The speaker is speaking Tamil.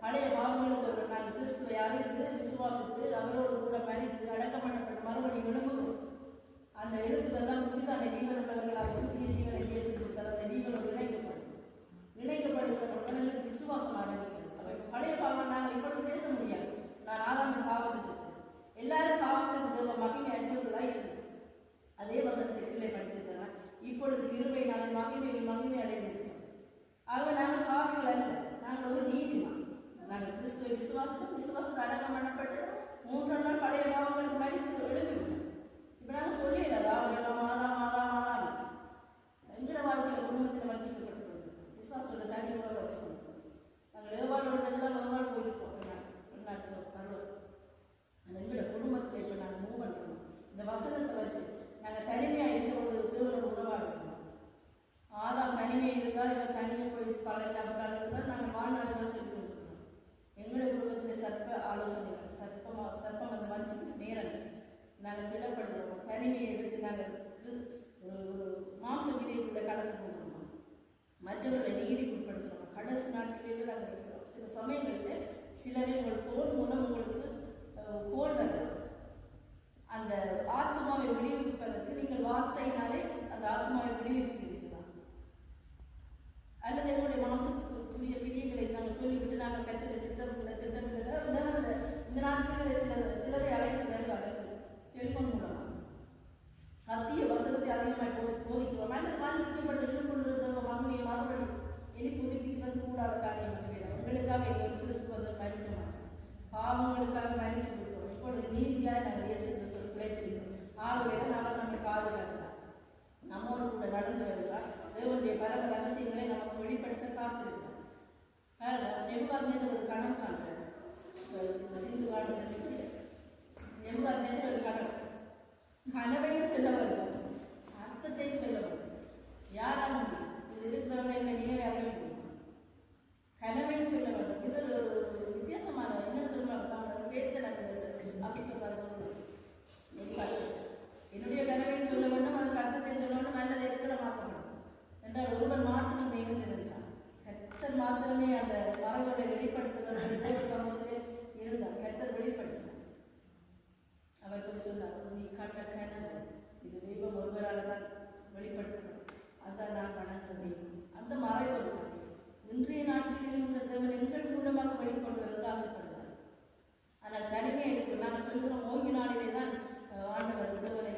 பழைய பாவங்களுக்கு நாங்கள் கிறிஸ்துவை அறிந்து விசுவாசித்து அவரோடு கூட மரித்து அடக்கப்பட்ட மறுபடியும் எழுப்புகிறோம். அந்த எழுப்புதெல்லாம் புதிதான ஜீவன் உள்ளவர்களாக புதிய ஜீவனை பேசி கொடுத்தால் அந்த ஜீவனோடு இணைக்கப்படுகிற விசுவாசம் ஆரம்பிக்கிறது. அவை பழைய பாவம் நாங்கள் இப்பொழுது பேச முடியாது. நான் ஆதாம பாவத்துக்கு எல்லாரும் பாவம் செய்து மகிமை அற்றவர்களாக இருக்கிறோம். அதே வசனத்தை கீழே படித்திருக்கிறேன். இப்பொழுது கிருபை நாங்கள் மகிமை அடைந்திருக்கிறோம். ஆகவே நாங்கள் பாவிகள் அல்ல, நாங்கள் ஒரு நீதிமான். நாங்கள் கிறிஸ்துவை விசுவாசத்தை அடக்கம் பண்ணப்பட்டு 3 நாள் பழைய பாவங்களுக்கு மரித்து எழுப்பிவிட்டோம். இப்போ நாங்கள் சொல்லிடாது ஆவெல்லாம் மாதா எங்கிற வாழ்க்கையில் குடும்பத்தில் வச்சுக்கப்பட்டு விசுவாசோட தனி உணவு வச்சுக்கணும். நாங்கள் ஏவாளோட ஏவாள் போயிருப்போம் வெளிநாட்டு பருவம். அந்த எங்களோட குடும்பத்தில் இப்போ நாங்கள் மூவ் பண்ணுறோம். இந்த வசனத்தை வச்சு நாங்கள் தனிமையாக இருக்கிற ஒரு தேவனோட உறவாக இருக்கணும். ஆதாம் தனிமையாக இருந்தால் இவர் தனியாக போய் பல சாப்பிட்டாலும் தான் நாங்கள் வாழ்நாள் சொல்லி கொடுத்துருக்கோம். எங்களுடைய குடும்பத்தில் சர்ப்ப ஆலோசனைகள் சர்ப்பம் அந்த வஞ்சிக்கு நேரங்கள் நாங்கள் திடப்படுறோம். தனிமையை எடுத்து நாங்கள் ஒரு மாம்ச விதைக்குள்ளே கலந்து கொண்டுருக்கோம். மற்றவர்களை நீதிக்குட்படுத்துகிறோம். கடைசி நாட்களில் நாங்கள் இருக்கிறோம். சில சமயங்களில் சிலரை உங்கள் போன் மூலம் உங்களுக்கு கோல் வரலாம். அந்த ஆத்மாவை விடுவிப்பதற்கு நீங்கள் வார்த்தையினாலே அந்த ஆத்மாவை விடுவிக்கிறீர்களா? அல்லது எங்களுடைய மாம்சத்துக்குரிய விதிகளை நாங்கள் சொல்லிவிட்டு நாங்கள் கத்திர திட்டமிட்டதை இந்த நாட்களில் சிலரை அழைத்து வருவார்கள் டெலிஃபோன் மூலமாக. சத்திய வசனத்தை அதிகமாக போதிக்கிறோம். அல்லது வாங்கிக்கப்பட்டு கொண்டிருந்த மகிமையை மறுபடி இனி புதுப்பிக்கிறது கூடாத காரியம் எங்களுக்காக எங்கள் கிறிஸ்து வந்து மறிக்க மாட்டோம். பாவங்களுக்காக மறித்து கொடுக்கிறோம். இப்பொழுது நீதியாக நாங்கள் இயேசு சொல்லி பிழைத்திருக்கிறோம். ஆகவே நாங்கள் நம்ம பாதுகாக்கலாம். நம்மோடு கூட நடந்து வருகிறார். தேவனுடைய பரவ ரகசியங்களை நமக்கு வெளிப்படுத்த காத்திருக்கிறோம். நெபுகாத்நேசர் ஒரு கணம் காண்றார். சிந்து காலத்தில் நெபுகாத்நேசர் ஒரு கணம் கனவையும் சொல்ல வேண்டும், அர்த்தத்தையும் சொல்ல வேண்டும். யாரால் முடியும்? இது இருக்கிறவங்க என்ன நினைவே அறிய முடியும். கனவையும் சொல்ல வேண்டும். இது ஒரு வித்தியாசமான என்ன சொல்லுவாங்க பேர்த்த என்னுடைய கனவையும் சொல்ல வேண்டும், அதுக்கு அர்த்தத்தையும் சொல்ல வேண்டும், நல்லதை இருக்கலமாக்க வேண்டும் என்றால் ஒருவன் மாத்திரம் நினைந்திருந்தான். கர்த்தர் மாத்திரமே அந்த மரங்களை வெளிப்படுத்துகிற தேவ சமூகத்திலே இருந்தார். கர்த்தர் வெளிப்படுத்தினார். அவர் போய் சொன்னார், நீ கண்ட கனவு இது தெய்வம் ஒருவரால் தான் வெளிப்படுத்தணும், அதான் நான் வணங்குவேன். அந்த மறைவு இன்றைய நாட்டில் உள்ள தேவன் எங்கள் மூலமாக வெளிக்கொண்டு வருவது ஆசைப்படுவார். ஆனால் தனிமையாக இருக்கும். நாங்கள் சொல்கிறோம் ஓய்வு நாளிலே தான் ஆண்டவர் தேவனை